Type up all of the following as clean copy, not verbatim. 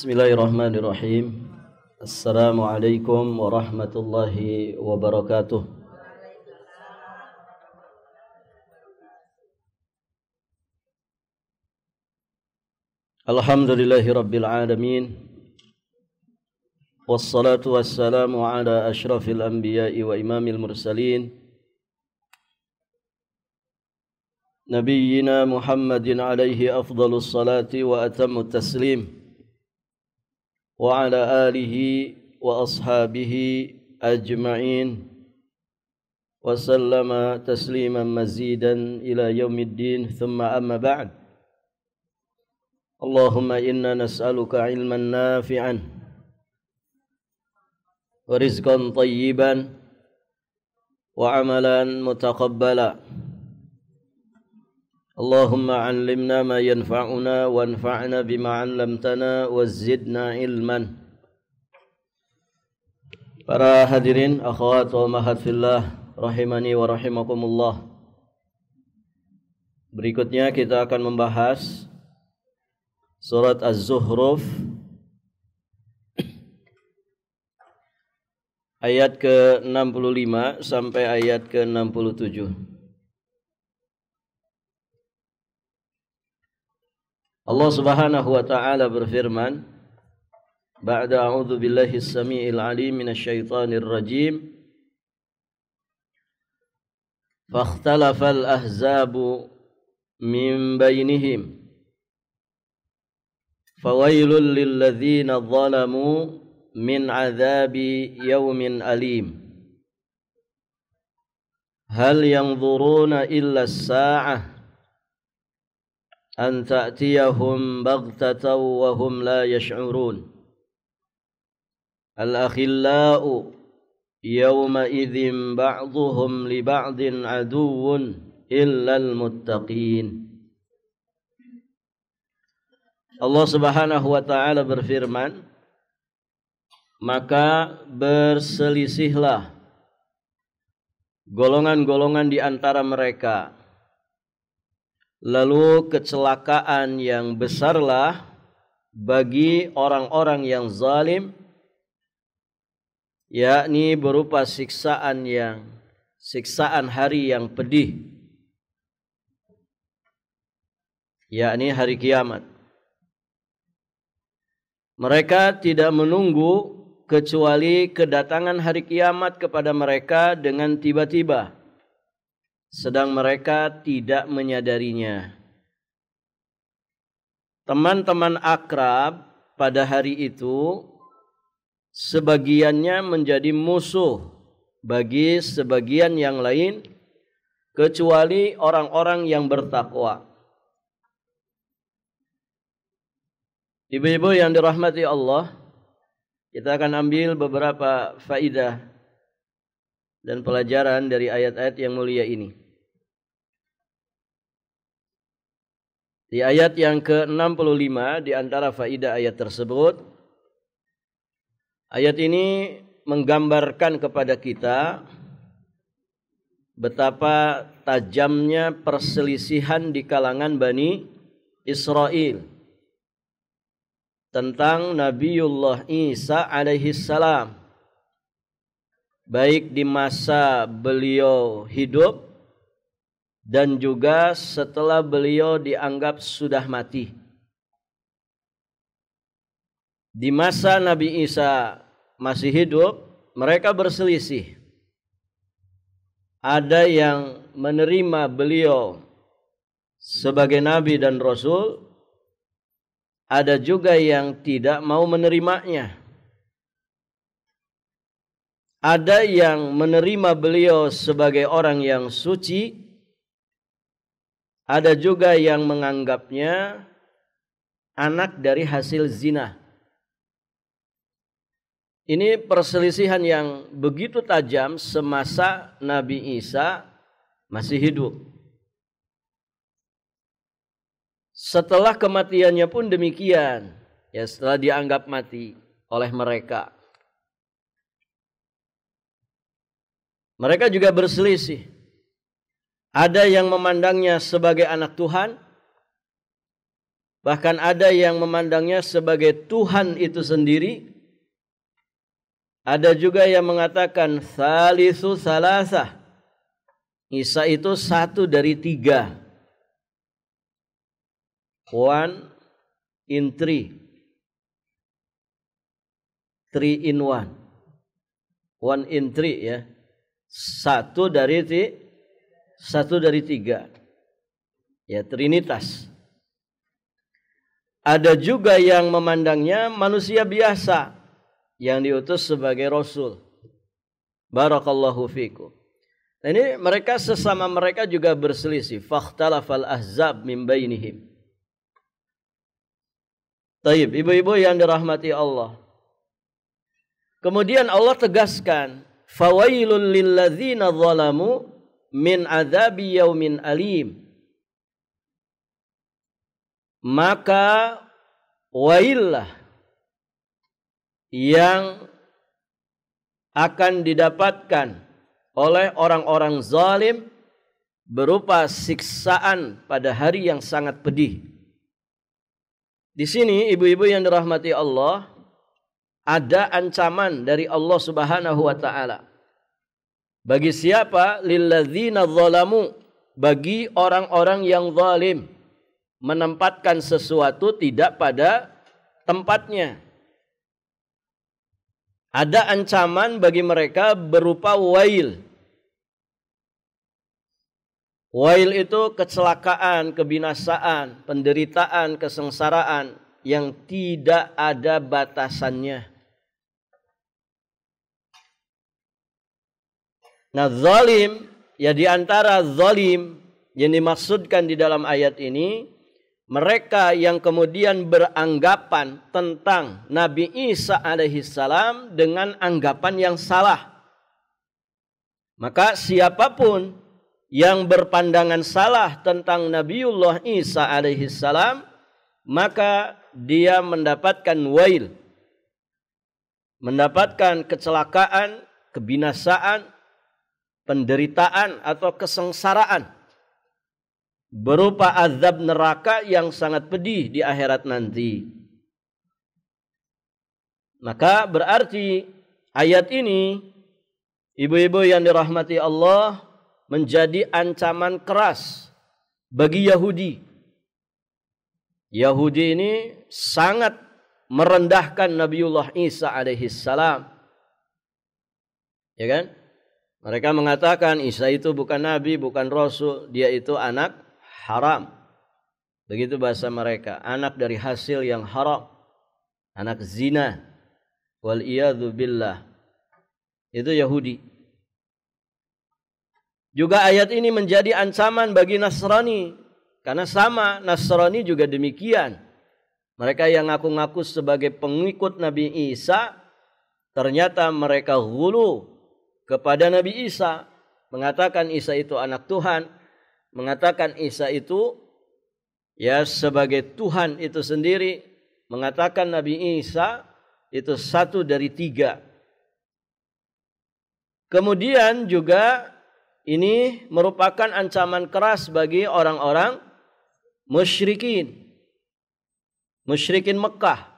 Bismillahirrahmanirrahim. Assalamualaikum warahmatullahi wabarakatuh. Alhamdulillahi rabbil alamin. Wassalatu wassalamu ala ashrafil anbiya'i wa imamil mursalin, Nabiyyina Muhammadin alaihi afdalus salati wa atamut taslim, wa ala alihi wa ashabihi ajma'in, wa sallama tasliman mazidan ila yaumiddin, thumma amma ba'd. Allahumma inna nas'aluka ilman nafi'an wa rizqan tayyiban wa amalan mutaqabbala. Allahumma 'allimna ma yanfa'una wanfa'na bima 'allamtana wazidna ilman. Para hadirin, akhwat wa ummahat fillah, rahimani wa rahimakumullah. Berikutnya kita akan membahas surat Az-Zukhruf ayat ke-65 sampai ayat ke-67. Allah Subhanahu wa taala berfirman, ba'da a'udzu billahi as-sami'il 'alim minasyaitonir rajim. Fakhtalafal ahzabu min bainihim fawailul lil ladzina zalamu min 'adzabi yaumin alim. Hal yanzuruna illa as-sa'ah an ta'tiyahum baghtatan wa hum la yash'urun. Al-akhillau yawma idzin ba'dhuhum li ba'din aduwwun illa al-muttaqin. Allah Subhanahu wa taala berfirman, maka berselisihlah golongan-golongan di antara mereka, lalu kecelakaan yang besarlah bagi orang-orang yang zalim, yakni berupa siksaan hari yang pedih, yakni hari kiamat. Mereka tidak menunggu kecuali kedatangan hari kiamat kepada mereka dengan tiba-tiba, sedang mereka tidak menyadarinya. Teman-teman akrab pada hari itu sebagiannya menjadi musuh bagi sebagian yang lain, kecuali orang-orang yang bertakwa. Ibu-ibu yang dirahmati Allah, kita akan ambil beberapa faidah dan pelajaran dari ayat-ayat yang mulia ini. Di ayat yang ke-65 di antara faidah ayat tersebut, ayat ini menggambarkan kepada kita betapa tajamnya perselisihan di kalangan Bani Israel tentang Nabiullah Isa alaihi salam, baik di masa beliau hidup dan juga setelah beliau dianggap sudah mati. Di masa Nabi Isa masih hidup, mereka berselisih. Ada yang menerima beliau sebagai nabi dan rasul, ada juga yang tidak mau menerimanya. Ada yang menerima beliau sebagai orang yang suci, ada juga yang menganggapnya anak dari hasil zina. Ini perselisihan yang begitu tajam semasa Nabi Isa masih hidup. Setelah kematiannya pun demikian, ya, setelah dianggap mati oleh mereka. Mereka juga berselisih. Ada yang memandangnya sebagai anak Tuhan, Bahkan ada yang memandangnya sebagai Tuhan itu sendiri. Ada juga yang mengatakan Thalithu Salasah. Isa itu 1 dari 3. 1 in 3. 3 in 1. 1 in 3 ya. 1 dari 3. Ya, Trinitas. Ada juga yang memandangnya manusia biasa yang diutus sebagai rasul. Barakallahu fikum. Nah, ini mereka sesama mereka juga berselisih. Fakhtalafal ahzab min bainihim. Taib, ibu-ibu yang dirahmati Allah. Kemudian Allah tegaskan, fawailul lilladzina zalamu min adzabi yaumin alim. Maka waillah yang akan didapatkan oleh orang-orang zalim berupa siksaan pada hari yang sangat pedih. Di sini ibu-ibu yang dirahmati Allah, ada ancaman dari Allah Subhanahu wa taala. Bagi siapa? Lilladzina zalamu, bagi orang-orang yang zalim, menempatkan sesuatu tidak pada tempatnya. Ada ancaman bagi mereka berupa wail. Wail itu kecelakaan, kebinasaan, penderitaan, kesengsaraan yang tidak ada batasannya. Nah, zalim, ya di antara zalim yang dimaksudkan di dalam ayat ini, mereka yang kemudian beranggapan tentang Nabi Isa alaihissalam dengan anggapan yang salah. Maka siapapun yang berpandangan salah tentang Nabiullah Isa alaihissalam, maka dia mendapatkan wail, mendapatkan kecelakaan, kebinasaan, penderitaan atau kesengsaraan berupa azab neraka yang sangat pedih di akhirat nanti. Maka berarti ayat ini, ibu-ibu yang dirahmati Allah, menjadi ancaman keras bagi Yahudi. Yahudi ini sangat merendahkan Nabiullah Isa alaihissalam. Ya kan? Mereka mengatakan Isa itu bukan nabi, bukan rasul, dia itu anak haram. Begitu bahasa mereka, anak dari hasil yang haram, anak zina. Wal iyadzu billah. Itu Yahudi. Juga ayat ini menjadi ancaman bagi Nasrani, karena sama, Nasrani juga demikian. Mereka yang ngaku-ngaku sebagai pengikut Nabi Isa, ternyata mereka ghulu kepada Nabi Isa, mengatakan Isa itu anak Tuhan, mengatakan Isa itu ya sebagai Tuhan itu sendiri, mengatakan Nabi Isa itu 1 dari 3. Kemudian juga ini merupakan ancaman keras bagi orang-orang musyrikin Mekah,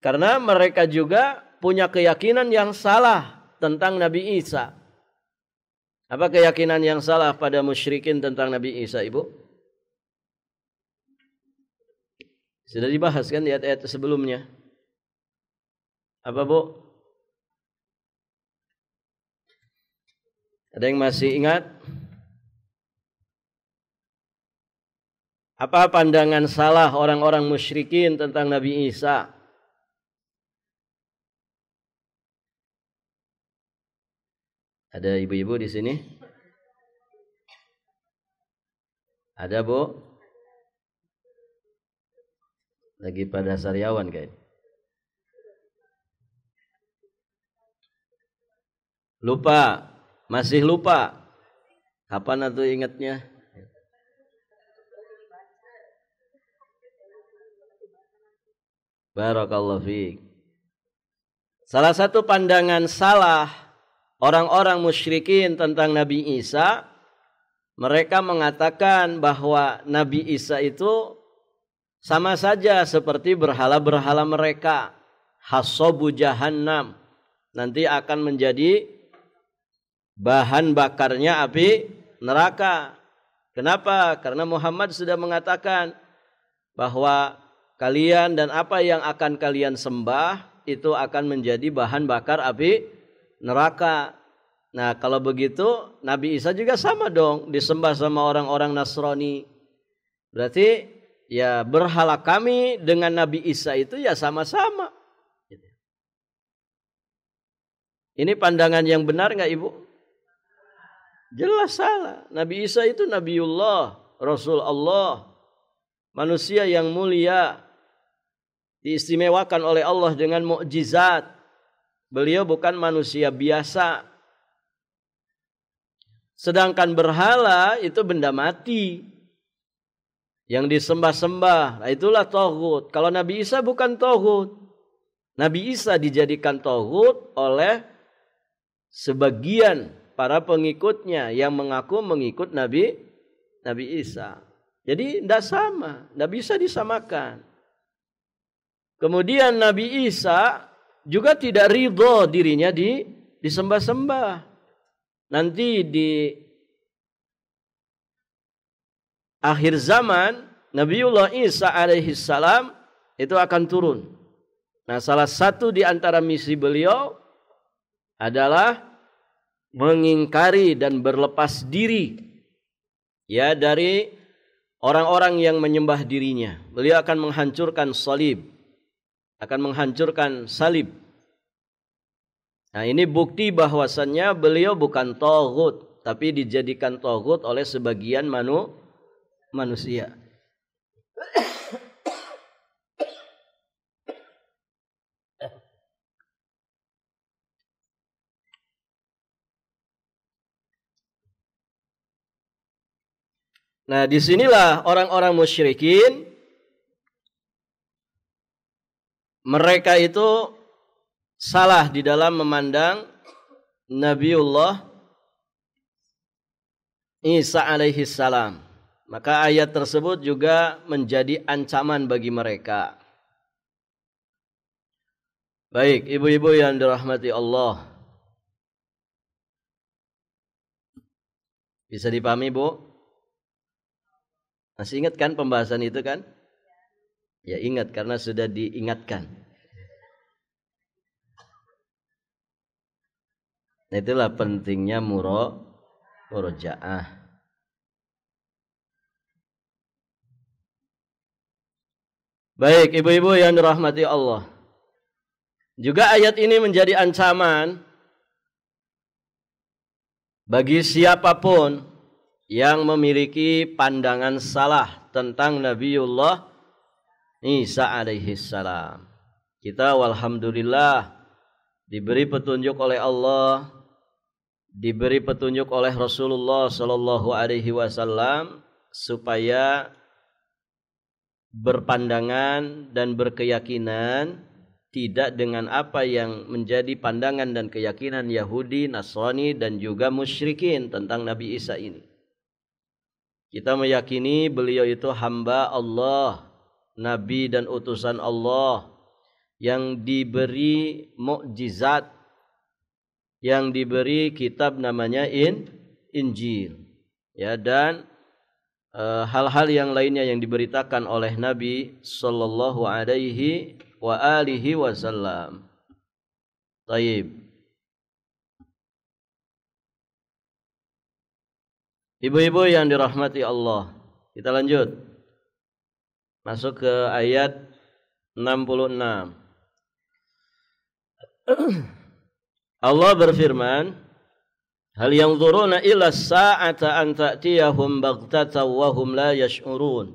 karena mereka juga punya keyakinan yang salah tentang Nabi Isa. Apa keyakinan yang salah pada musyrikin tentang Nabi Isa, Ibu? Sudah dibahas kan di ayat-ayat sebelumnya. Apa, Bu? Ada yang masih ingat? Apa pandangan salah orang-orang musyrikin tentang Nabi Isa? Ada ibu-ibu di sini? Ada, Bu? Lagi pada sariawan kayaknya. Lupa, masih lupa. Kapan atuh ingatnya? Barakallahu fiik. Salah satu pandangan salah orang-orang musyrikin tentang Nabi Isa, mereka mengatakan bahwa Nabi Isa itu Sama saja seperti berhala-berhala mereka. Hasabu jahannam. Nanti akan menjadi bahan bakarnya api neraka. Kenapa? Karena Muhammad sudah mengatakan bahwa kalian dan apa yang akan kalian sembah itu akan menjadi bahan bakar api neraka. Nah, kalau begitu Nabi Isa juga sama dong, disembah sama orang-orang Nasrani. Berarti ya berhala kami dengan Nabi Isa itu ya sama-sama. Ini pandangan yang benar enggak, Ibu? Jelas salah. Nabi Isa itu Nabiullah, Rasul Allah, manusia yang mulia, diistimewakan oleh Allah dengan mukjizat. Beliau bukan manusia biasa. Sedangkan berhala itu benda mati yang disembah-sembah. Nah, itulah tauhid. Kalau Nabi Isa bukan tauhid. Nabi Isa dijadikan tauhid oleh sebagian para pengikutnya yang mengaku mengikut Nabi Isa. Jadi tidak sama, tidak bisa disamakan. Kemudian Nabi Isa juga tidak ridho dirinya disembah-sembah. Nanti di akhir zaman Nabiullah Isa alaihi salam itu akan turun. Nah, salah satu di antara misi beliau adalah mengingkari dan berlepas diri ya dari orang-orang yang menyembah dirinya. Beliau akan menghancurkan salib. Akan menghancurkan salib. Nah, ini bukti bahwasannya beliau bukan tauhid, tapi dijadikan tauhid oleh sebagian manusia. Nah, disinilah orang-orang musyrikin, mereka itu salah di dalam memandang Nabiullah Isa alaihi salam. Maka ayat tersebut juga menjadi ancaman bagi mereka. Baik, ibu-ibu yang dirahmati Allah. Bisa dipahami, Bu? Masih ingat kan pembahasan itu kan? Ya, ingat karena sudah diingatkan. Nah, itulah pentingnya murojaah. Baik, ibu-ibu yang dirahmati Allah. Juga ayat ini menjadi ancaman bagi siapapun yang memiliki pandangan salah tentang Nabiullah Isa alaihi salam. Kita walhamdulillah diberi petunjuk oleh Allah, diberi petunjuk oleh Rasulullah sallallahu alaihi wasallam supaya berpandangan dan berkeyakinan tidak dengan apa yang menjadi pandangan dan keyakinan Yahudi, Nasrani dan juga musyrikin tentang Nabi Isa ini. Kita meyakini beliau itu hamba Allah, nabi dan utusan Allah yang diberi mukjizat, yang diberi kitab namanya Injil. Ya, dan hal-hal yang lainnya yang diberitakan oleh Nabi sallallahu alaihi wa alihi wasallam. Baik. Ibu-ibu yang dirahmati Allah, kita lanjut. Masuk ke ayat 66. Allah berfirman, hal yanzuruna illa sa'ata an ta'tiyahum baghtatan wa hum la yash'urun.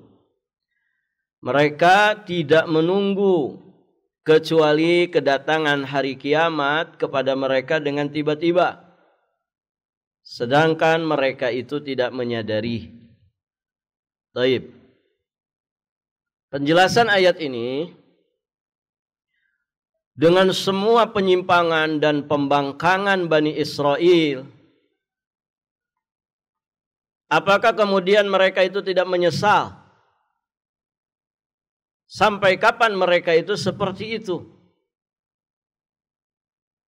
Mereka tidak menunggu kecuali kedatangan hari kiamat kepada mereka dengan tiba-tiba, sedangkan mereka itu tidak menyadari. Baik. Penjelasan ayat ini dengan semua penyimpangan dan pembangkangan Bani Israel, apakah kemudian mereka itu tidak menyesal? Sampai kapan mereka itu seperti itu?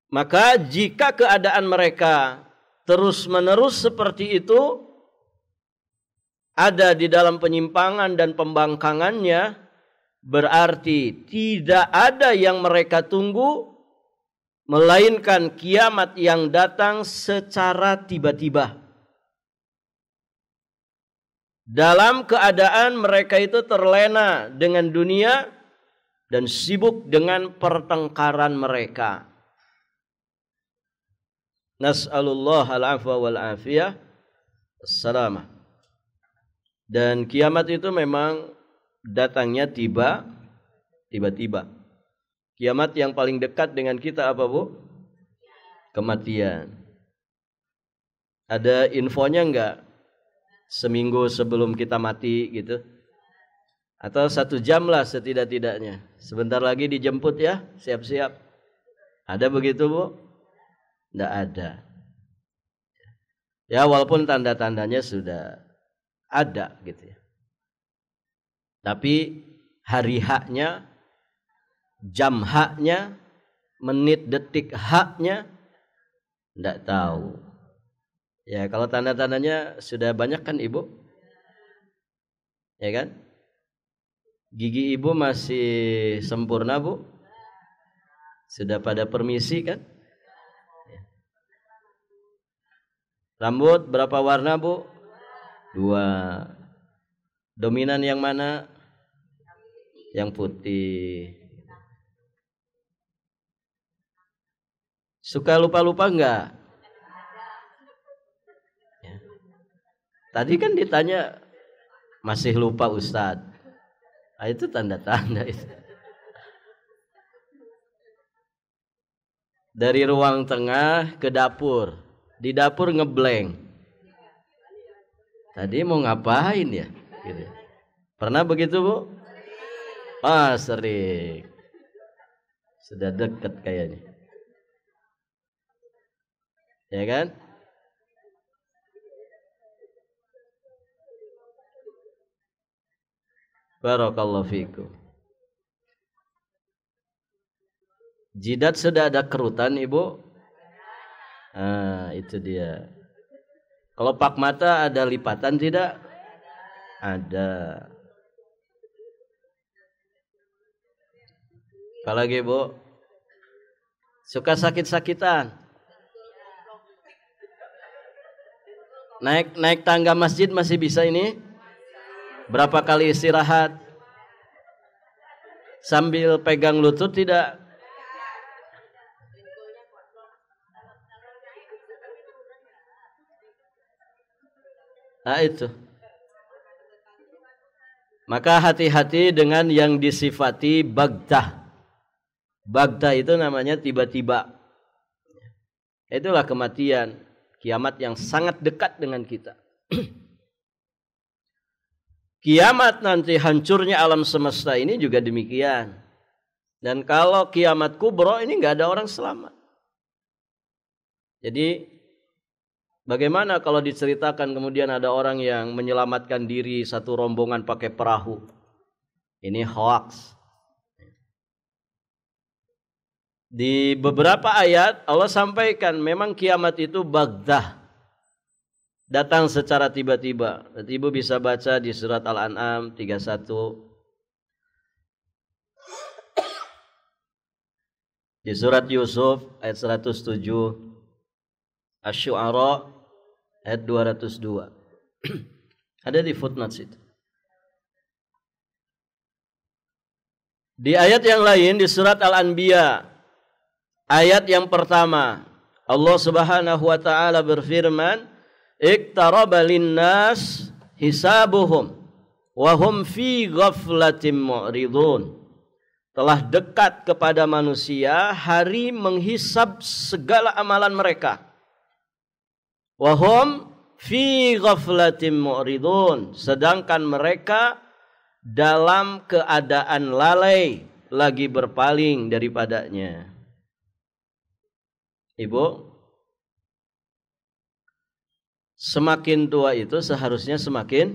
Maka jika keadaan mereka terus-menerus seperti itu, ada di dalam penyimpangan dan pembangkangannya, berarti tidak ada yang mereka tunggu, melainkan kiamat yang datang secara tiba-tiba. Dalam keadaan mereka itu terlena dengan dunia dan sibuk dengan pertengkaran mereka. Nas'alullah al-afwa wal-afiyah, assalamah. Dan kiamat itu memang datangnya tiba-tiba. Kiamat yang paling dekat dengan kita apa, Bu? Kematian. Ada infonya enggak? Seminggu sebelum kita mati gitu? Atau 1 jam lah setidak-tidaknya. Sebentar lagi dijemput ya, siap-siap. Ada begitu, Bu? Tidak ada. Ya walaupun tanda-tandanya sudah ada gitu ya. Tapi hari haknya, jam haknya, menit detik haknya tidak tahu. Ya kalau tanda-tandanya sudah banyak kan Ibu? Ya kan? Gigi Ibu masih sempurna, Bu? Sudah pada permisi kan? Rambut berapa warna, Bu? 2. Dominan yang mana? Yang putih. Suka lupa-lupa enggak? Ya. Tadi kan ditanya masih lupa Ustadz. Nah, itu tanda-tanda itu. Dari ruang tengah ke dapur. Di dapur ngeblank. Tadi mau ngapain ya? Gitu. Pernah begitu, Bu? Ah, sering. Sudah deket kayaknya. Ya kan? Barakallahu fikum. Jidat sudah ada kerutan, Ibu? Ah, itu dia. Kalau pak mata ada lipatan tidak? Ada. Apalagi, Bu? Suka sakit-sakitan? Naik tangga masjid masih bisa ini? Berapa kali istirahat? Sambil pegang lutut tidak? Nah itu. Maka hati-hati dengan yang disifati baghtah. Baghtah itu namanya tiba-tiba. Itulah kematian, kiamat yang sangat dekat dengan kita. Kiamat nanti hancurnya alam semesta ini juga demikian. Dan kalau kiamat kubro ini nggak ada orang selamat. Jadi bagaimana kalau diceritakan kemudian ada orang yang menyelamatkan diri satu rombongan pakai perahu? Ini hoax. Di beberapa ayat Allah sampaikan memang kiamat itu baghtah. Datang secara tiba-tiba. Ibu bisa baca di surat Al-An'am 31. Di surat Yusuf ayat 107. Asy-Syu'ara ayat 202. Ada di footnotes itu. Di ayat yang lain di surat Al-Anbiya ayat yang pertama Allah Subhanahu wa taala berfirman, "Iqtaraba lin-nas hisabuhum wa hum fi ghaflatin mu'ridun." Telah dekat kepada manusia hari menghisab segala amalan mereka. Wa hum fi ghaflatin mu'ridun, sedangkan mereka dalam keadaan lalai, lagi berpaling daripadanya. Ibu, semakin tua itu seharusnya semakin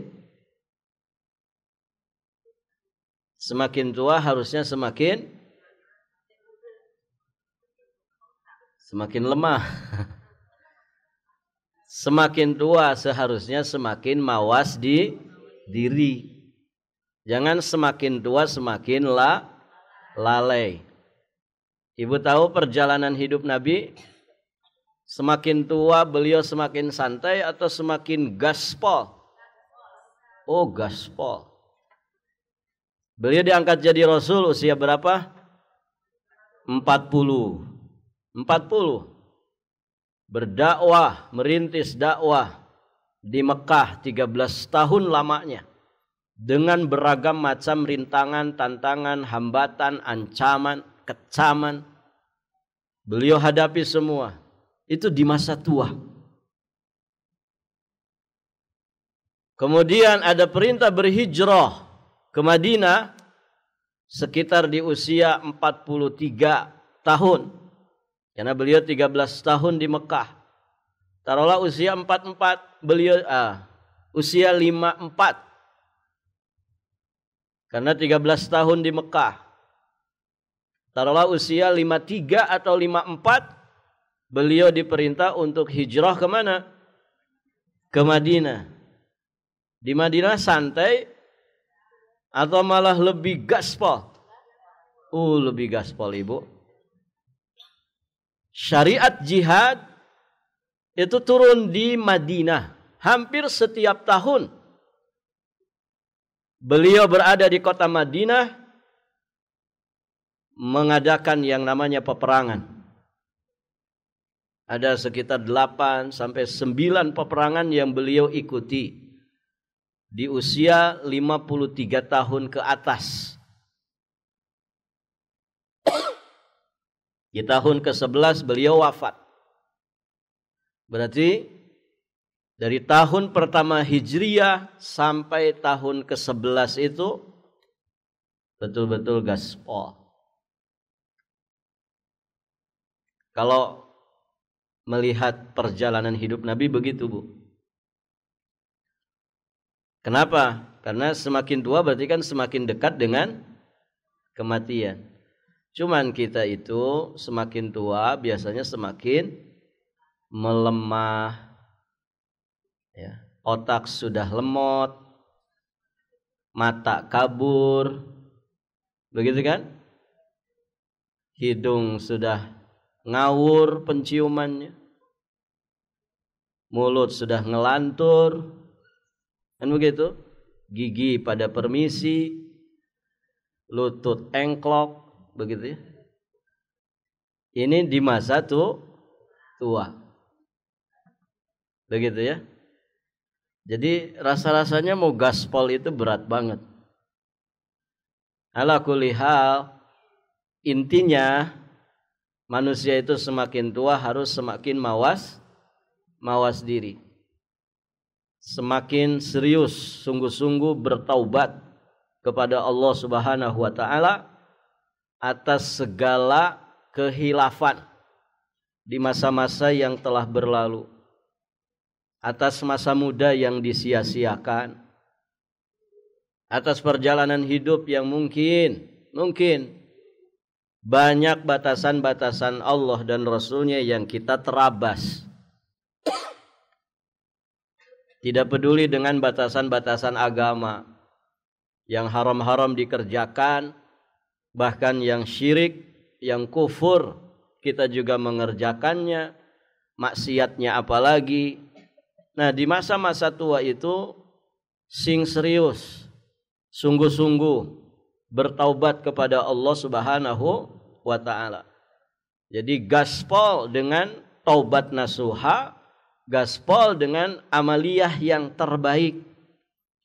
Semakin tua harusnya semakin lemah. Semakin tua seharusnya semakin mawas di diri. Jangan semakin tua semakin lalai. Ibu tahu perjalanan hidup Nabi? Semakin tua beliau semakin santai atau semakin gaspol? Oh, gaspol. Beliau diangkat jadi Rasul usia berapa? 40. Berdakwah, merintis dakwah di Mekah 13 tahun lamanya. Dengan beragam macam rintangan, tantangan, hambatan, ancaman, kecaman. Beliau hadapi semua. Itu di masa tua. Kemudian ada perintah berhijrah ke Madinah sekitar di usia 43 tahun. Karena beliau 13 tahun di Mekah. Taruhlah usia 44, beliau usia 54. Karena 13 tahun di Mekah. Taruhlah usia 53 atau 54, beliau diperintah untuk hijrah ke mana? Ke Madinah. Di Madinah santai atau malah lebih gaspol? Lebih gaspol, Ibu. Syariat jihad itu turun di Madinah hampir setiap tahun. Beliau berada di kota Madinah mengadakan yang namanya peperangan. Ada sekitar 8 sampai 9 peperangan yang beliau ikuti di usia 53 tahun ke atas. Di tahun ke-11 beliau wafat. Berarti dari tahun pertama Hijriyah sampai tahun ke-11 itu betul-betul gaspol. Kalau melihat perjalanan hidup Nabi begitu, Bu. Kenapa? Karena semakin tua berarti kan semakin dekat dengan kematian. Cuman kita itu semakin tua biasanya semakin melemah, ya. Otak sudah lemot, mata kabur, begitu kan? Hidung sudah ngawur penciumannya, mulut sudah ngelantur, kan begitu? Gigi pada permisi, lutut engklok, begitu ya. Ini di masa tua. Begitu ya. Jadi rasa-rasanya mau gaspol itu berat banget. Ala kulli hal, intinya manusia itu semakin tua harus semakin mawas diri. Semakin serius, sungguh-sungguh bertaubat kepada Allah Subhanahu wa taala atas segala kehilafan di masa-masa yang telah berlalu, atas masa muda yang disia-siakan, atas perjalanan hidup yang mungkin banyak batasan-batasan Allah dan Rasulnya yang kita terabas. Tidak peduli dengan batasan-batasan agama yang haram-haram dikerjakan, bahkan yang syirik, yang kufur kita juga mengerjakannya, maksiatnya apalagi. Nah, di masa-masa tua itu sing serius, sungguh-sungguh bertaubat kepada Allah Subhanahu wa taala. Jadi gaspol dengan taubat nasuha, gaspol dengan amaliyah yang terbaik.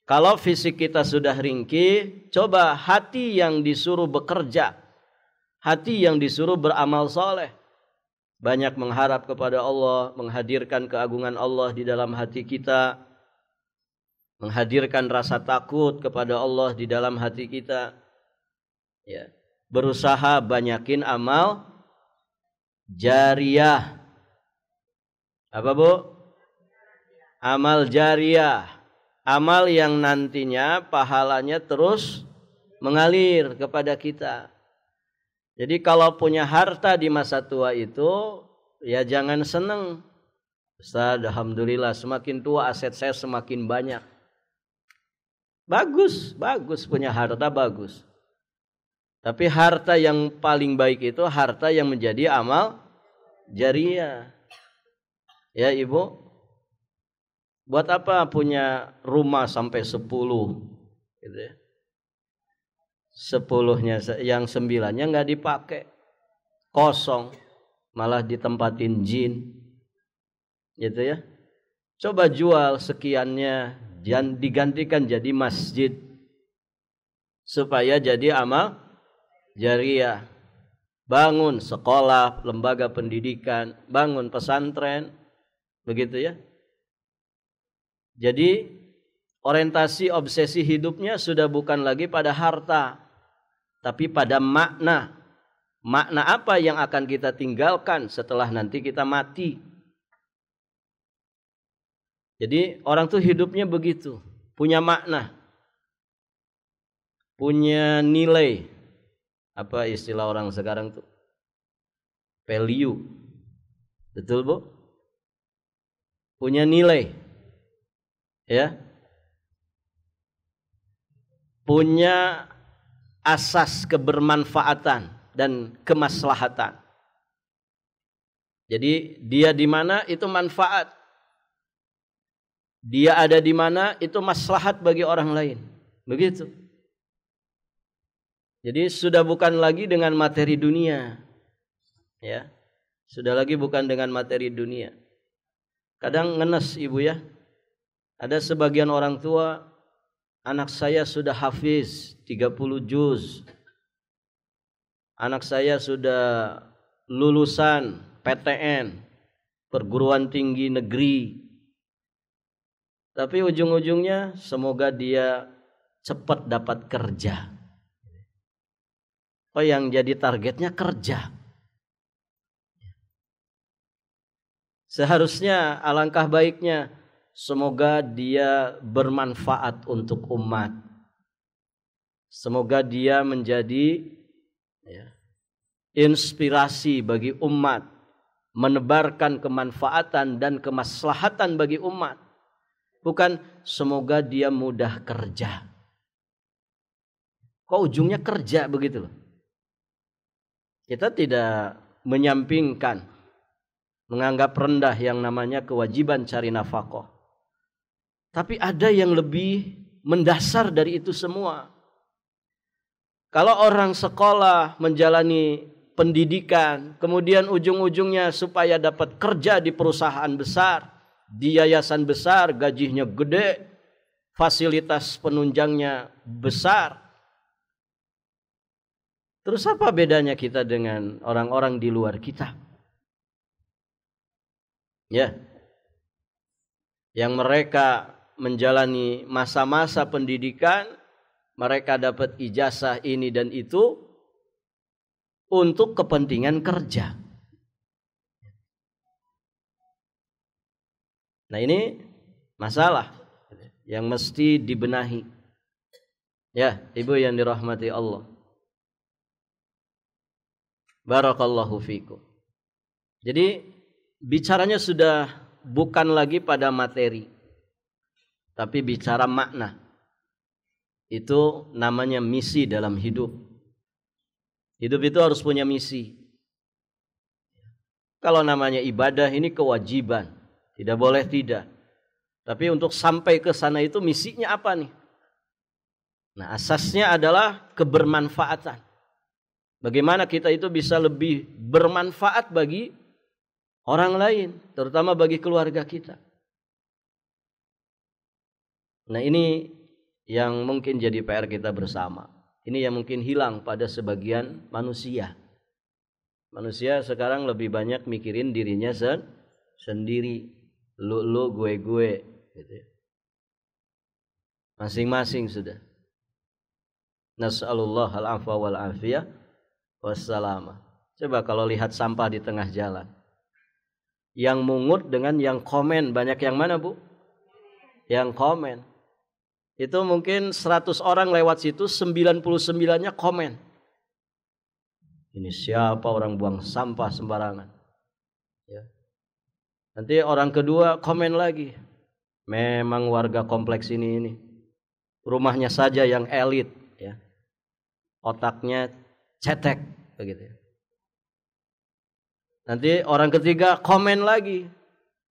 Kalau fisik kita sudah ringkih, coba hati yang disuruh bekerja, hati yang disuruh beramal soleh. Banyak mengharap kepada Allah, menghadirkan keagungan Allah di dalam hati kita, menghadirkan rasa takut kepada Allah di dalam hati kita. Ya, berusaha banyakin amal jariyah. Apa, Bu? Amal jariyah. Amal yang nantinya pahalanya terus mengalir kepada kita. Jadi kalau punya harta di masa tua itu, ya jangan senang. Ustaz, alhamdulillah semakin tua aset saya semakin banyak. Bagus, bagus punya harta bagus. Tapi harta yang paling baik itu harta yang menjadi amal jariah. Ya Ibu, buat apa punya rumah sampai 10 gitu ya. 10-nya yang 9-nya nggak dipakai, kosong, malah ditempatin jin, gitu ya. Coba jual sekiannya, dan digantikan jadi masjid, supaya jadi amal jariah. Bangun sekolah, lembaga pendidikan, bangun pesantren, begitu ya. Jadi orientasi obsesi hidupnya sudah bukan lagi pada harta, tapi pada makna. Makna apa yang akan kita tinggalkan setelah nanti kita mati. Jadi orang tuh hidupnya begitu, punya makna, punya nilai. Apa istilah orang sekarang tuh? Value. Betul, Bu? Punya nilai. Ya. Punya asas kebermanfaatan dan kemaslahatan. Jadi dia di mana itu manfaat. Dia ada di mana itu maslahat bagi orang lain. Begitu. Jadi sudah bukan lagi dengan materi dunia. Ya. Sudah lagi bukan dengan materi dunia. Kadang ngenes Ibu ya. Ada sebagian orang tua, anak saya sudah hafiz 30 juz. Anak saya sudah lulusan PTN, perguruan tinggi negeri. Tapi ujung-ujungnya semoga dia cepat dapat kerja. Oh, yang jadi targetnya kerja. Seharusnya alangkah baiknya semoga dia bermanfaat untuk umat. Semoga dia menjadi inspirasi bagi umat, menebarkan kemanfaatan dan kemaslahatan bagi umat. Bukan semoga dia mudah kerja. Kok ujungnya kerja begitu loh. Kita tidak menyampingkan, menganggap rendah yang namanya kewajiban cari nafkah. Tapi ada yang lebih mendasar dari itu semua. Kalau orang sekolah menjalani pendidikan, kemudian ujung-ujungnya supaya dapat kerja di perusahaan besar, di yayasan besar, gajinya gede, fasilitas penunjangnya besar. Terus apa bedanya kita dengan orang-orang di luar kita? Ya. Yang mereka menjalani masa-masa pendidikan, mereka dapat ijazah ini dan itu untuk kepentingan kerja. Nah ini masalah yang mesti dibenahi. Ya, Ibu yang dirahmati Allah. Barakallahu fikum. Jadi bicaranya sudah bukan lagi pada materi, tapi bicara makna. Itu namanya misi dalam hidup. Hidup itu harus punya misi. Kalau namanya ibadah ini kewajiban, tidak boleh tidak. Tapi untuk sampai ke sana itu misinya apa nih? Nah, asasnya adalah kebermanfaatan. Bagaimana kita itu bisa lebih bermanfaat bagi orang lain, terutama bagi keluarga kita. Nah, ini yang mungkin jadi PR kita bersama. Ini yang mungkin hilang pada sebagian manusia. Manusia sekarang lebih banyak mikirin dirinya sendiri. Lu, gue, gitu ya. Masing-masing sudah. Nas'alullah al-afwa wal-afiyah wassalamah. Coba kalau lihat sampah di tengah jalan. Yang mungut dengan yang komen, banyak yang mana, Bu? Yang komen. Itu mungkin 100 orang lewat situ, 99-nya komen. Ini siapa orang buang sampah sembarangan. Ya. Nanti orang kedua komen lagi. Memang warga kompleks ini. Rumahnya saja yang elit. Ya. Otaknya cetek. Begitu. Nanti orang ketiga komen lagi.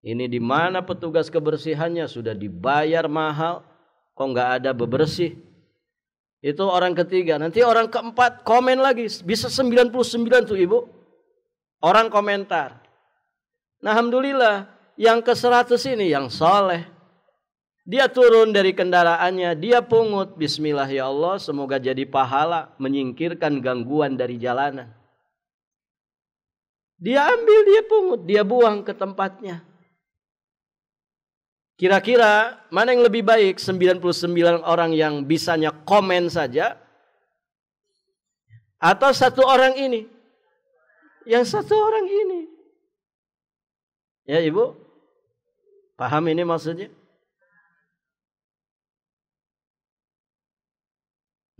Ini di mana petugas kebersihannya sudah dibayar mahal, kok nggak ada bebersih? Itu orang ketiga. Nanti orang keempat komen lagi, bisa 99 tuh ibu. Orang komentar. Nah, alhamdulillah yang ke-100 ini yang soleh. Dia turun dari kendaraannya, dia pungut. Bismillah ya Allah, semoga jadi pahala menyingkirkan gangguan dari jalanan. Dia ambil, dia pungut, dia buang ke tempatnya. Kira-kira mana yang lebih baik? 99 orang yang bisanya komen saja, atau satu orang ini? Yang satu orang ini. Ya ibu, paham ini maksudnya?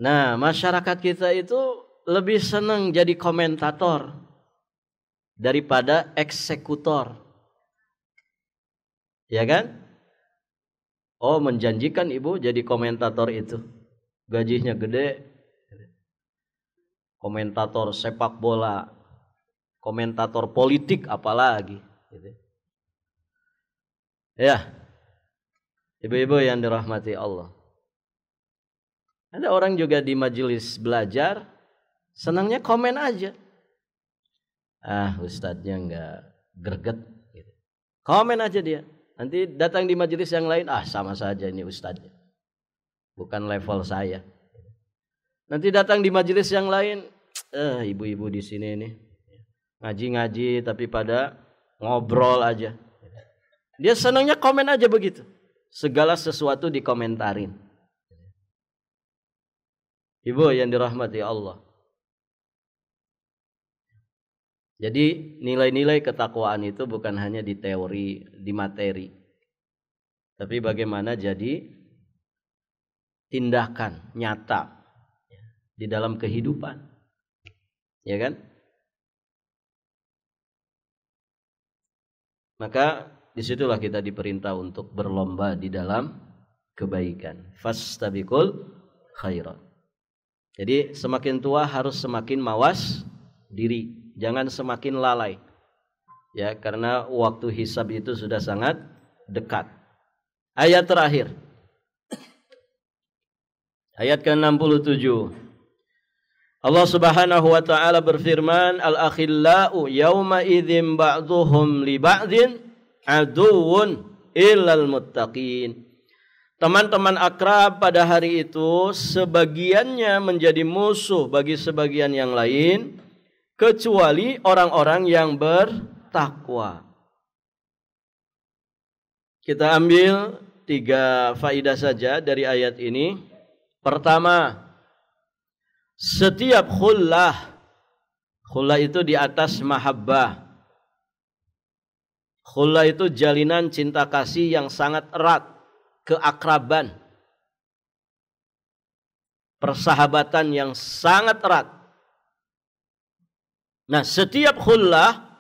Nah, masyarakat kita itu lebih senang jadi komentator daripada eksekutor. Ya kan? Oh, menjanjikan ibu jadi komentator itu. Gajinya gede. Komentator sepak bola. Komentator politik apalagi. Ya. Ibu-ibu yang dirahmati Allah. Ada orang juga di majelis belajar. Senangnya komen aja. Ustadznya enggak greget. Komen aja dia. Nanti datang di majelis yang lain, sama saja ini ustadznya. Bukan level saya. Nanti datang di majelis yang lain, ibu-ibu di sini ini ngaji-ngaji tapi pada ngobrol aja. Dia senangnya komen aja begitu. Segala sesuatu dikomentarin. Ibu yang dirahmati Allah. Jadi nilai-nilai ketakwaan itu bukan hanya di teori, di materi. Tapi bagaimana jadi tindakan nyata di dalam kehidupan. Ya kan? Maka disitulah kita diperintah untuk berlomba di dalam kebaikan. Fastabiqul khairat. Jadi semakin tua harus semakin mawas diri. Jangan semakin lalai. Ya, karena waktu hisab itu sudah sangat dekat. Ayat terakhir. Ayat ke-67. Allah Subhanahu wa taala berfirman, "Al-akhillau yauma idzin ba'dhuhum li ba'din aduwwun illal muttaqin." Teman-teman akrab pada hari itu sebagiannya menjadi musuh bagi sebagian yang lain, kecuali orang-orang yang bertakwa. Kita ambil 3 faidah saja dari ayat ini. Pertama, setiap khullah itu di atas mahabbah. Khullah itu jalinan cinta kasih yang sangat erat, keakraban, persahabatan yang sangat erat. Nah, setiap khullah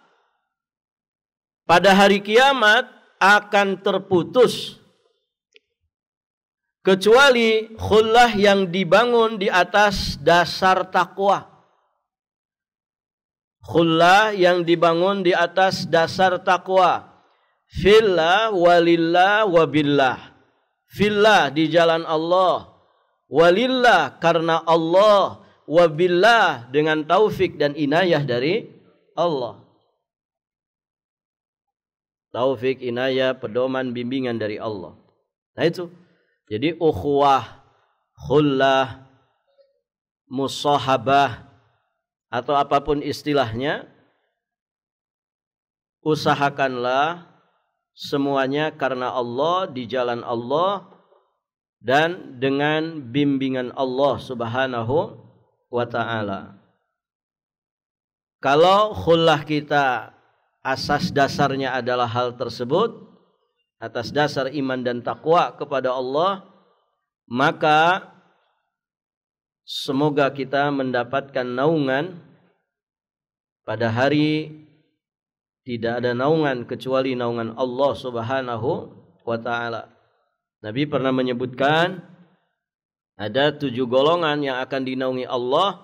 pada hari kiamat akan terputus kecuali khullah yang dibangun di atas dasar takwa. Khullah yang dibangun di atas dasar takwa. Fillah walillah wabillah. Fillah di jalan Allah. Walillah karena Allah. Wabillah dengan taufik dan inayah dari Allah. Taufik, inayah, pedoman, bimbingan dari Allah. Nah itu. Jadi ukhuwah, khullah, musahabah atau apapun istilahnya, usahakanlah semuanya karena Allah, di jalan Allah dan dengan bimbingan Allah Subhanahu wa ta'ala. Kalau khullah kita asas dasarnya adalah hal tersebut, atas dasar iman dan takwa kepada Allah, maka semoga kita mendapatkan naungan pada hari tidak ada naungan kecuali naungan Allah Subhanahu wa ta'ala. Nabi pernah menyebutkan ada 7 golongan yang akan dinaungi Allah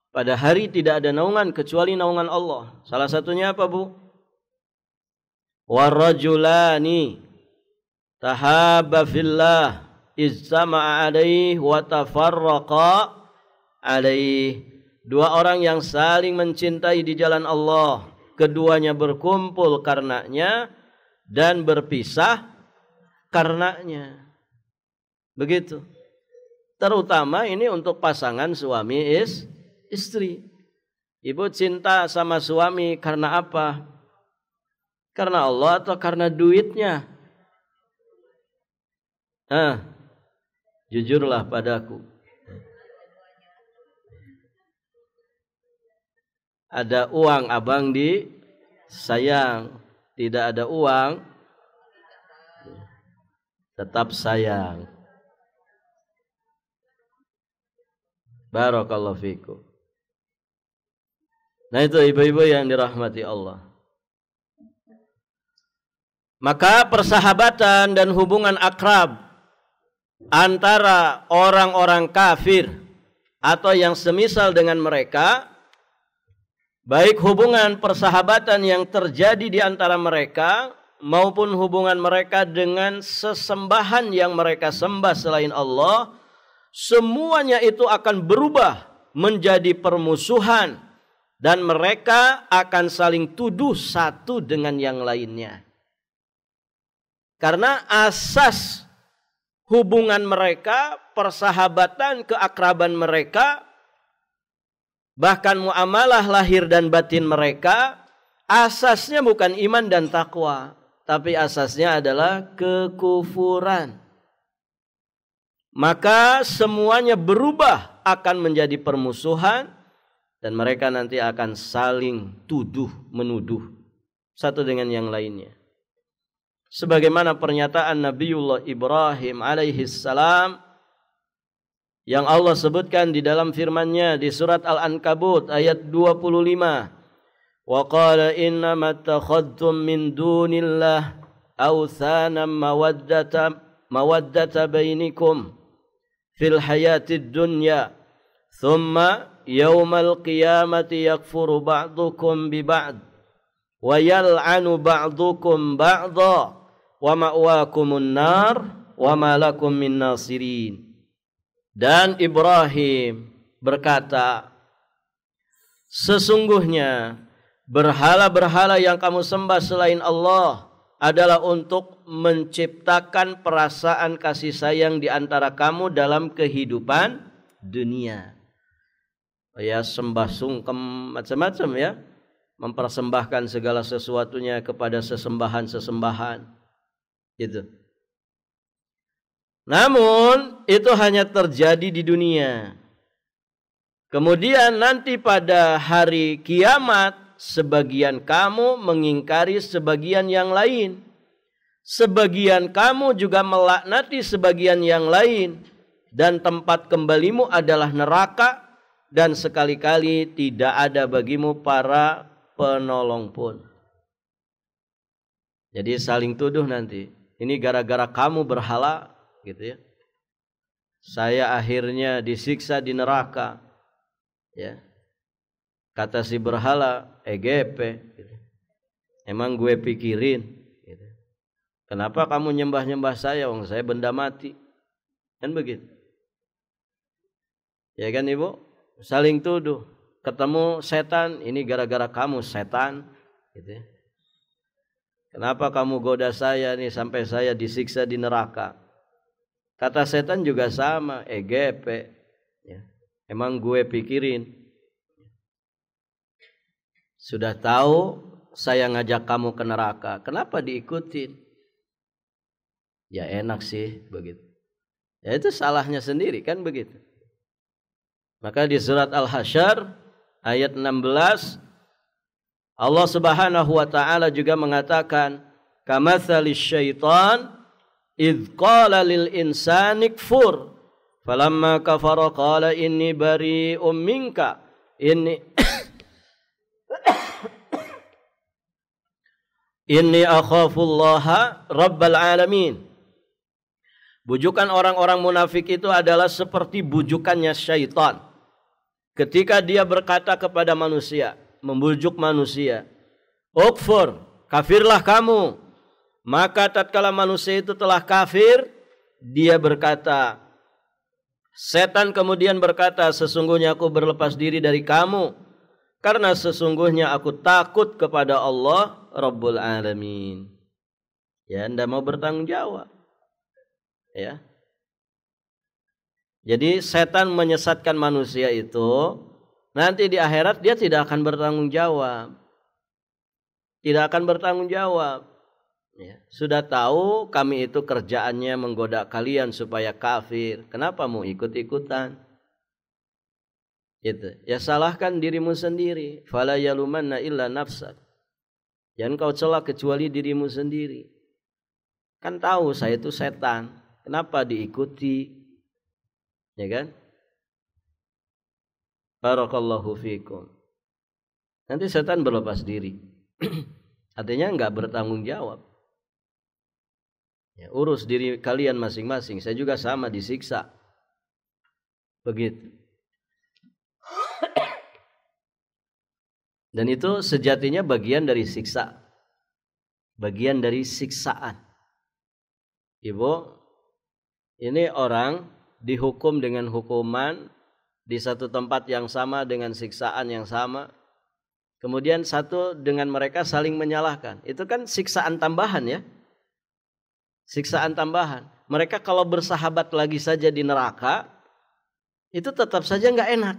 pada hari tidak ada naungan kecuali naungan Allah. Salah satunya apa, Bu? Warrajulani tahabba fillah ijtama'a alaihi wa tafarraqa alaihi. 2 orang yang saling mencintai di jalan Allah, keduanya berkumpul karenanya dan berpisah karenanya. Begitu. Terutama ini untuk pasangan suami istri. Ibu cinta sama suami karena apa? Karena Allah atau karena duitnya? Jujurlah padaku. Ada uang abang disayang, tidak ada uang tetap sayang. Barakallahu fikum. Nah itu ibu-ibu yang dirahmati Allah. Maka persahabatan dan hubungan akrab antara orang-orang kafir atau yang semisal dengan mereka, baik hubungan persahabatan yang terjadi di antara mereka maupun hubungan mereka dengan sesembahan yang mereka sembah selain Allah, semuanya itu akan berubah menjadi permusuhan dan mereka akan saling tuduh satu dengan yang lainnya. Karena asas hubungan mereka, persahabatan, keakraban mereka, bahkan muamalah lahir dan batin mereka, asasnya bukan iman dan takwa, tapi asasnya adalah kekufuran. Maka semuanya berubah akan menjadi permusuhan dan mereka nanti akan saling tuduh menuduh satu dengan yang lainnya. Sebagaimana pernyataan Nabiullah Ibrahim alaihi salam yang Allah sebutkan di dalam firman-Nya di surat Al-Ankabut ayat 25. Wa qala innama takhadtum min dunillah awthanan mawaddata bainikum fil hayatid dunya thumma yawmal qiyamati yakfuru ba'dukum bi ba'd wa yal'anu ba'dukum ba'dha wa ma'wakumun nar wa ma lakum min nasirin. Dan Ibrahim berkata, sesungguhnya berhala-berhala yang kamu sembah selain Allah adalah untuk menciptakan perasaan kasih sayang di antara kamu dalam kehidupan dunia. Ya, sembah sungkem macam-macam ya, mempersembahkan segala sesuatunya kepada sesembahan-sesembahan. Gitu. Namun itu hanya terjadi di dunia. Kemudian nanti pada hari kiamat sebagian kamu mengingkari sebagian yang lain. Sebagian kamu juga melaknati sebagian yang lain dan tempat kembalimu adalah neraka dan sekali-kali tidak ada bagimu para penolong pun. Jadi saling tuduh nanti. Ini gara-gara kamu berhala, gitu ya. Saya akhirnya disiksa di neraka. Ya. Kata si berhala, EGP. Gitu. Emang gue pikirin. Gitu. Kenapa kamu nyembah-nyembah saya? Wong saya benda mati. Kan begitu. Ya kan Ibu? Saling tuduh. Ketemu setan, ini gara-gara kamu setan. Gitu ya. Kenapa kamu goda saya nih sampai saya disiksa di neraka? Kata setan juga sama, EGP. Ya. Emang gue pikirin. Sudah tahu saya ngajak kamu ke neraka, kenapa diikutin? Ya enak sih begitu. Ya itu salahnya sendiri kan begitu. Maka di surat Al-Hasyr ayat 16 Allah Subhanahu wa taala juga mengatakan, "Kamatsalis syaitan idz qala lil insani kfur Falamma kafara qala inni bari'um minka inni akhafullaha rabbal alamin. Bujukan orang-orang munafik itu adalah seperti bujukannya syaitan. Ketika dia berkata kepada manusia, membujuk manusia, "Ukfur, kafirlah kamu." Maka tatkala manusia itu telah kafir, dia berkata, setan kemudian berkata, "Sesungguhnya aku berlepas diri dari kamu, karena sesungguhnya aku takut kepada Allah Rabbul Alamin." Ya, Anda mau bertanggung jawab. Ya. Jadi setan menyesatkan manusia itu, nanti di akhirat dia tidak akan bertanggung jawab. Tidak akan bertanggung jawab. Ya. Sudah tahu kami itu kerjaannya menggoda kalian supaya kafir. Kenapa mau ikut-ikutan? Gitu. Ya salahkan dirimu sendiri. Fala yalumanna illa nafsak. Jangan kau celah kecuali dirimu sendiri. Kan tahu saya itu setan. Kenapa diikuti? Ya kan? Barakallahu fikum. Nanti setan berlepas diri. Artinya enggak bertanggung jawab. Ya, urus diri kalian masing-masing. Saya juga sama disiksa. Begitu. Dan itu sejatinya bagian dari siksa. Bagian dari siksaan. Ibu, ini orang dihukum dengan hukuman di satu tempat yang sama dengan siksaan yang sama. Kemudian satu dengan mereka saling menyalahkan. Itu kan siksaan tambahan ya. Siksaan tambahan. Mereka kalau bersahabat lagi saja di neraka, itu tetap saja nggak enak.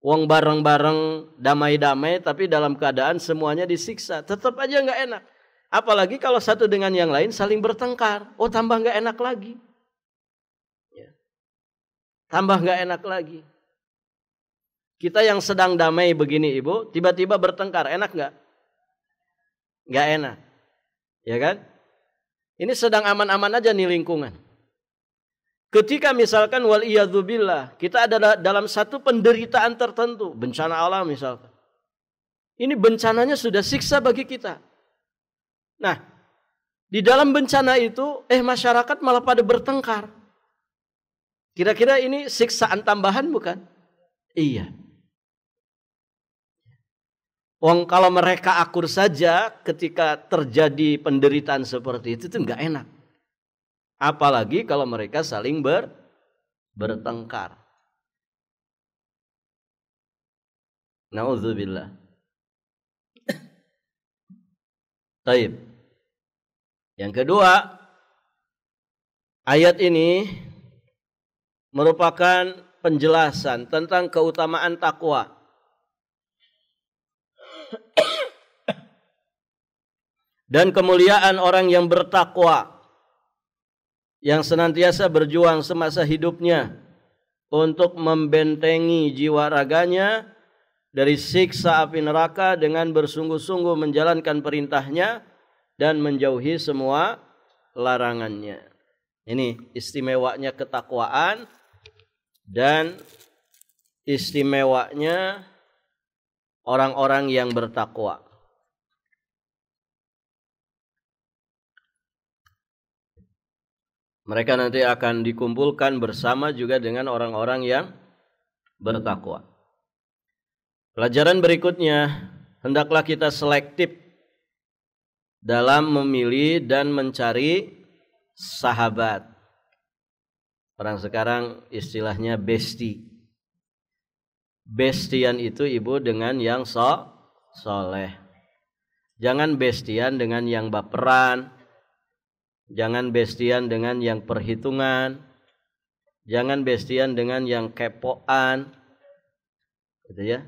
Wong bareng-bareng, damai-damai, tapi dalam keadaan semuanya disiksa, tetap aja nggak enak. Apalagi kalau satu dengan yang lain saling bertengkar, oh tambah nggak enak lagi. Ya. Tambah nggak enak lagi. Kita yang sedang damai begini ibu, tiba-tiba bertengkar, enak nggak? Nggak enak, ya kan? Ini sedang aman-aman aja nih lingkungan. Ketika misalkan waliyadzubillah, kita ada dalam satu penderitaan tertentu, bencana alam misalkan. Ini bencananya sudah siksa bagi kita. Nah, di dalam bencana itu, masyarakat malah pada bertengkar. Kira-kira ini siksaan tambahan bukan? Iya. Wong kalau mereka akur saja ketika terjadi penderitaan seperti itu enggak enak. Apalagi kalau mereka saling bertengkar. Nauzubillah. Taib. Yang kedua, ayat ini merupakan penjelasan tentang keutamaan takwa. Dan kemuliaan orang yang bertakwa, yang senantiasa berjuang semasa hidupnya untuk membentengi jiwa raganya dari siksa api neraka dengan bersungguh-sungguh menjalankan perintahnya dan menjauhi semua larangannya. Ini istimewanya ketakwaan dan istimewanya orang-orang yang bertakwa. Mereka nanti akan dikumpulkan bersama juga dengan orang-orang yang bertakwa. Pelajaran berikutnya, hendaklah kita selektif dalam memilih dan mencari sahabat. Orang sekarang istilahnya bestie. Bestian itu ibu dengan yang soleh. Jangan bestian dengan yang baperan. Jangan bestian dengan yang perhitungan. Jangan bestian dengan yang kepoan. Gitu ya.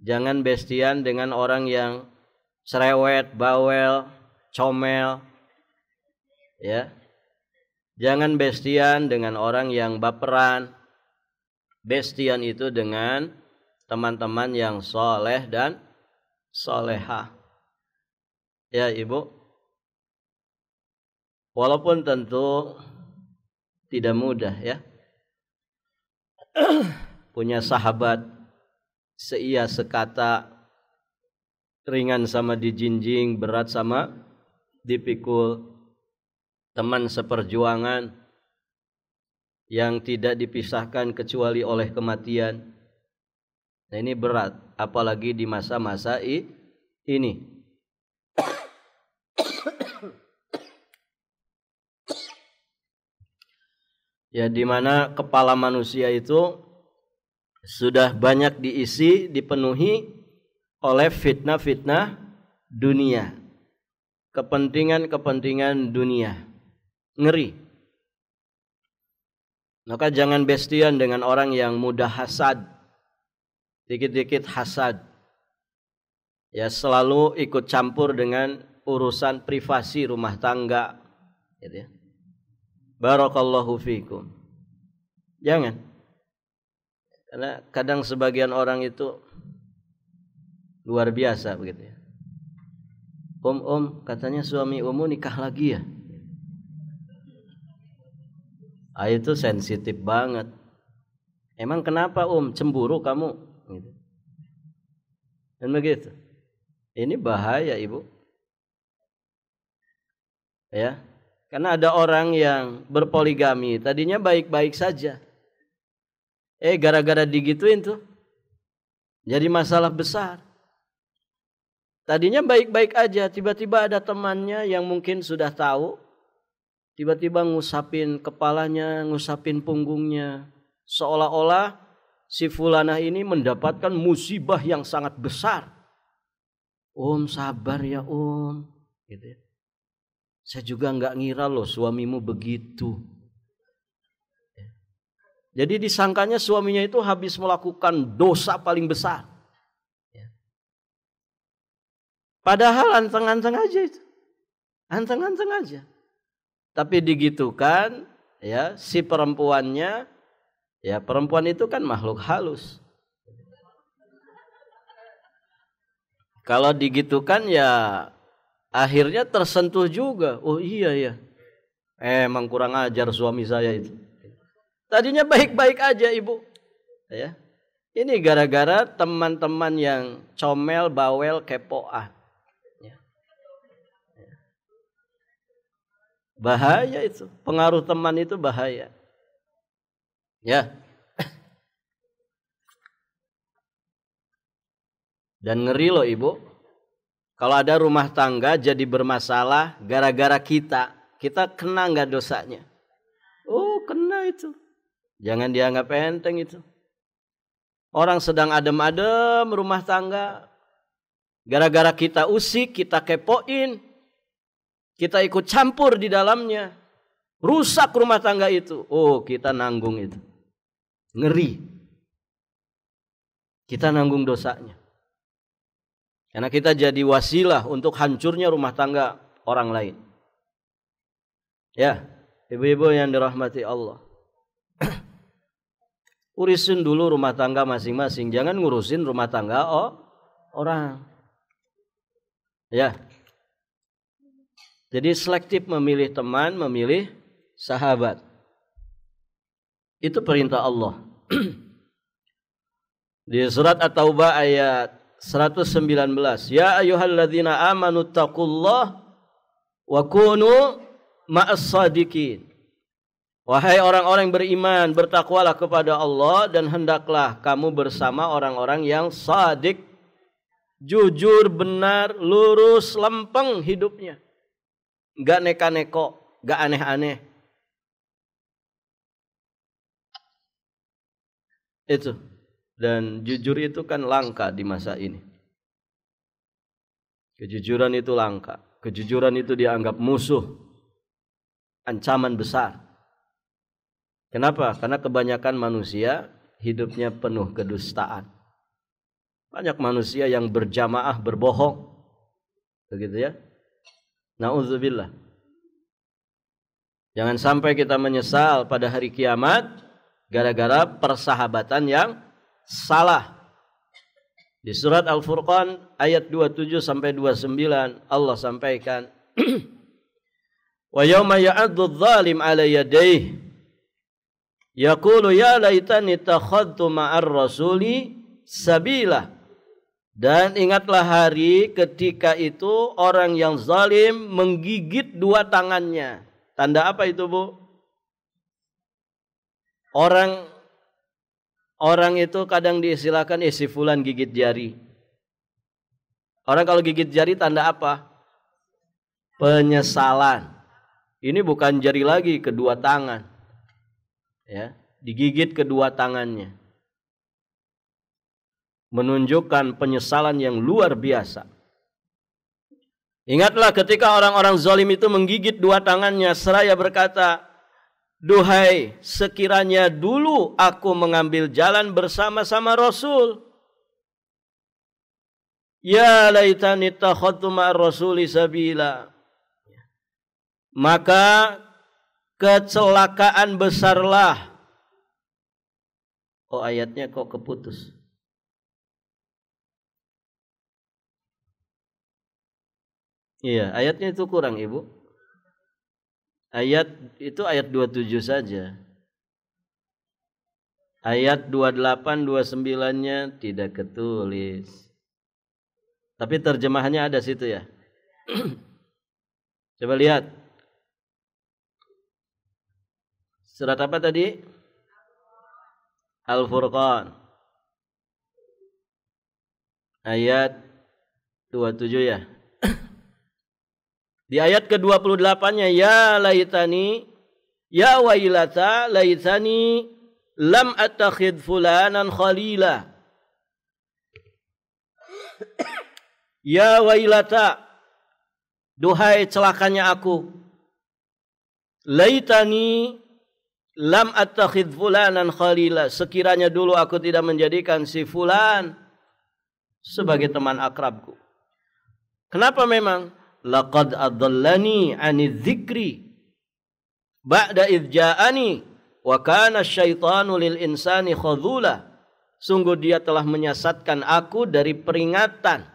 Jangan bestian dengan orang yang cerewet, bawel, comel. Ya. Jangan bestian dengan orang yang baperan. Bestian itu dengan teman-teman yang soleh dan solehah. Ya ibu. Walaupun tentu tidak mudah ya. Punya sahabat seia sekata, ringan sama dijinjing, berat sama dipikul. Teman seperjuangan yang tidak dipisahkan kecuali oleh kematian. Nah, ini berat, apalagi di masa-masa ini. Ya, di mana kepala manusia itu sudah banyak diisi, dipenuhi oleh fitnah-fitnah dunia, kepentingan-kepentingan dunia. Ngeri. Maka jangan bestian dengan orang yang mudah hasad, dikit-dikit hasad. Ya, selalu ikut campur dengan urusan privasi rumah tangga, gitu ya. Barakallahu fikum. Jangan. Karena kadang sebagian orang itu luar biasa begitu ya. Katanya suami nikah lagi ya. Itu sensitif banget. Emang kenapa cemburu kamu? Gitu. Dan begitu. Ini bahaya ibu. Ya. Karena ada orang yang berpoligami, tadinya baik-baik saja. Gara-gara digituin tuh, jadi masalah besar. Tadinya baik-baik aja, tiba-tiba ada temannya yang mungkin sudah tahu, tiba-tiba ngusapin kepalanya, ngusapin punggungnya. Seolah-olah si fulanah ini mendapatkan musibah yang sangat besar. Sabar ya gitu ya. Saya juga nggak ngira loh suamimu begitu. Jadi disangkanya suaminya itu habis melakukan dosa paling besar. Padahal anteng-anteng aja itu. Anteng-anteng aja. Tapi digitukan ya si perempuannya, ya perempuan itu kan makhluk halus. Kalau digitukan ya akhirnya tersentuh juga. Oh iya ya. Emang kurang ajar suami saya itu. Tadinya baik-baik aja ibu. Ya. Ini gara-gara teman-teman yang comel, bawel, kepoan. Ya. Bahaya itu. Pengaruh teman itu bahaya. Ya. Dan ngeri loh ibu. Kalau ada rumah tangga jadi bermasalah gara-gara kita kena nggak dosanya? Kena itu. Jangan dianggap enteng itu. Orang sedang adem-adem rumah tangga, gara-gara kita usik, kita kepoin, kita ikut campur di dalamnya, rusak rumah tangga itu. Kita nanggung itu. Ngeri. Kita nanggung dosanya. Karena kita jadi wasilah untuk hancurnya rumah tangga orang lain. Ya, ibu-ibu yang dirahmati Allah. Urusin dulu rumah tangga masing-masing. Jangan ngurusin rumah tangga orang. Ya. Jadi selektif memilih teman, memilih sahabat. Itu perintah Allah. Di surat At-Taubah ayat 119. Ya ayyuhalladzina amanu taqullaha wa kunu ma'as shadiqin. Wahai orang-orang yang beriman, bertakwalah kepada Allah dan hendaklah kamu bersama orang-orang yang shadiq, jujur, benar, lurus, lempeng hidupnya. Enggak neka-neko, enggak aneh-aneh. Itu. Dan jujur itu kan langka di masa ini. Kejujuran itu langka. Kejujuran itu dianggap musuh. Ancaman besar. Kenapa? Karena kebanyakan manusia hidupnya penuh kedustaan. Banyak manusia yang berjamaah berbohong. Begitu ya. Na'udzubillah. Jangan sampai kita menyesal pada hari kiamat gara-gara persahabatan yang salah. Di surat Al-Furqan ayat 27 sampai 29 Allah sampaikan wa yauma ya'addu adh-dhalim 'ala yadayhi Yaqulu ya laitani takhadtu ma'ar rasuli sabila. Dan ingatlah hari ketika itu orang yang zalim menggigit dua tangannya. Tanda apa itu, Bu? Orang itu kadang diistilahkan si fulan gigit jari. Orang kalau gigit jari tanda apa? Penyesalan. Ini bukan jari lagi, kedua tangan. Ya, digigit kedua tangannya. Menunjukkan penyesalan yang luar biasa. Ingatlah ketika orang-orang zalim itu menggigit dua tangannya seraya berkata, duhai sekiranya dulu aku mengambil jalan bersama-sama Rasul. Ya laitani takhadtu ma'ar rasuli sabila. Maka kecelakaan besarlah. Oh, ayatnya kok keputus. Iya, ayatnya itu kurang, Ibu. Ayat itu ayat 27 saja. Ayat 28, 29-nya tidak ketulis. Tapi terjemahannya ada situ ya. Coba lihat. Surat apa tadi? Al-Furqan. Ayat 27 ya. Di ayat ke-28-nya ya laitani ya wailata laitani lam attakhid fulanan khalila. Ya wailata, duhai celakanya aku. Laitani lam attakhid fulanan khalila. Sekiranya dulu aku tidak menjadikan si fulan sebagai teman akrabku. Kenapa memang? Laqad adallani 'anidz dzikri ba'da idz ja'ani wa kana asyaitanu lil insani khadzula. Sungguh dia telah menyesatkan aku dari peringatan,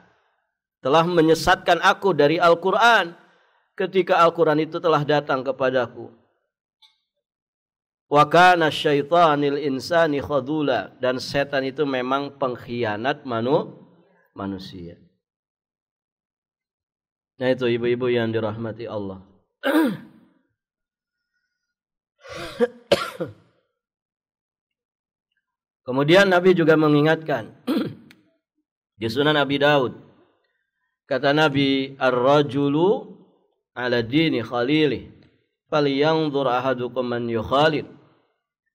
telah menyesatkan aku dari Al-Qur'an ketika Al-Qur'an itu telah datang kepadaku. Wa kana asyaitanu lil insani khadzula, dan setan itu memang pengkhianat manusia. Nah itu ibu-ibu yang dirahmati Allah. Kemudian Nabi juga mengingatkan di Sunan Abi Daud. Kata Nabi, ar-rajulu ala dini khalilih falyanzur ahadukum man yukhalil.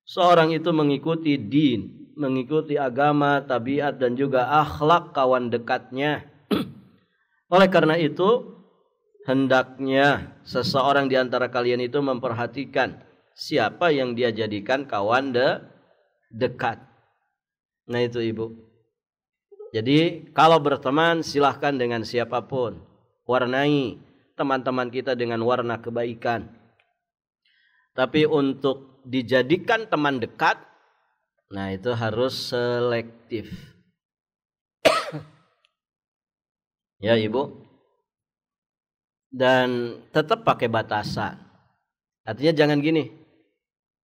Seorang itu mengikuti din, mengikuti agama, tabiat dan juga akhlak kawan dekatnya. Oleh karena itu, hendaknya seseorang di antara kalian itu memperhatikan siapa yang dia jadikan kawan dekat. Nah itu ibu. Jadi kalau berteman silahkan dengan siapapun. Warnai teman-teman kita dengan warna kebaikan. Tapi untuk dijadikan teman dekat, nah itu harus selektif. Ya ibu. Dan tetap pakai batasan. Artinya jangan gini.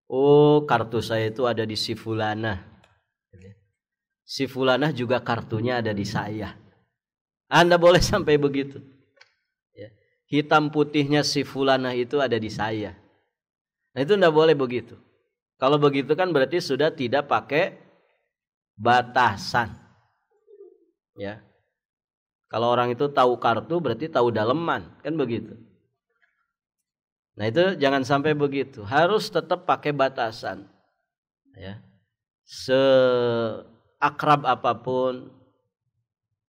Oh kartu saya itu ada di si Fulanah. Si Fulanah juga kartunya ada di saya. Anda boleh sampai begitu. Ya. Hitam putihnya si Fulanah itu ada di saya. Nah itu tidak boleh begitu. Kalau begitu kan berarti sudah tidak pakai batasan. Ya. Kalau orang itu tahu kartu berarti tahu daleman, kan begitu. Nah itu jangan sampai begitu. Harus tetap pakai batasan. Ya. Seakrab apapun,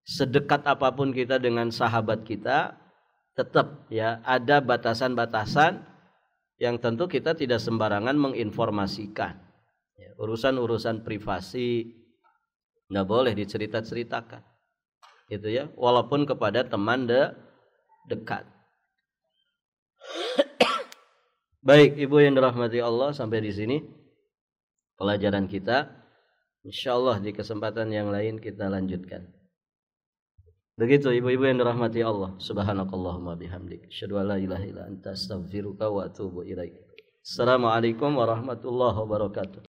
sedekat apapun kita dengan sahabat kita, tetap ya ada batasan-batasan yang tentu kita tidak sembarangan menginformasikan. Ya, urusan-urusan privasi nggak boleh dicerita-ceritakan. Gitu ya, walaupun kepada teman dekat. Baik, ibu yang dirahmati Allah, sampai di sini pelajaran kita. Insyaallah di kesempatan yang lain kita lanjutkan. Begitu ibu-ibu yang dirahmati Allah. Subhanakallahumma bihamdik, asyhadu an la ilaha illa anta, astaghfiruka wa atubu ilaik. Assalamualaikum warahmatullahi wabarakatuh.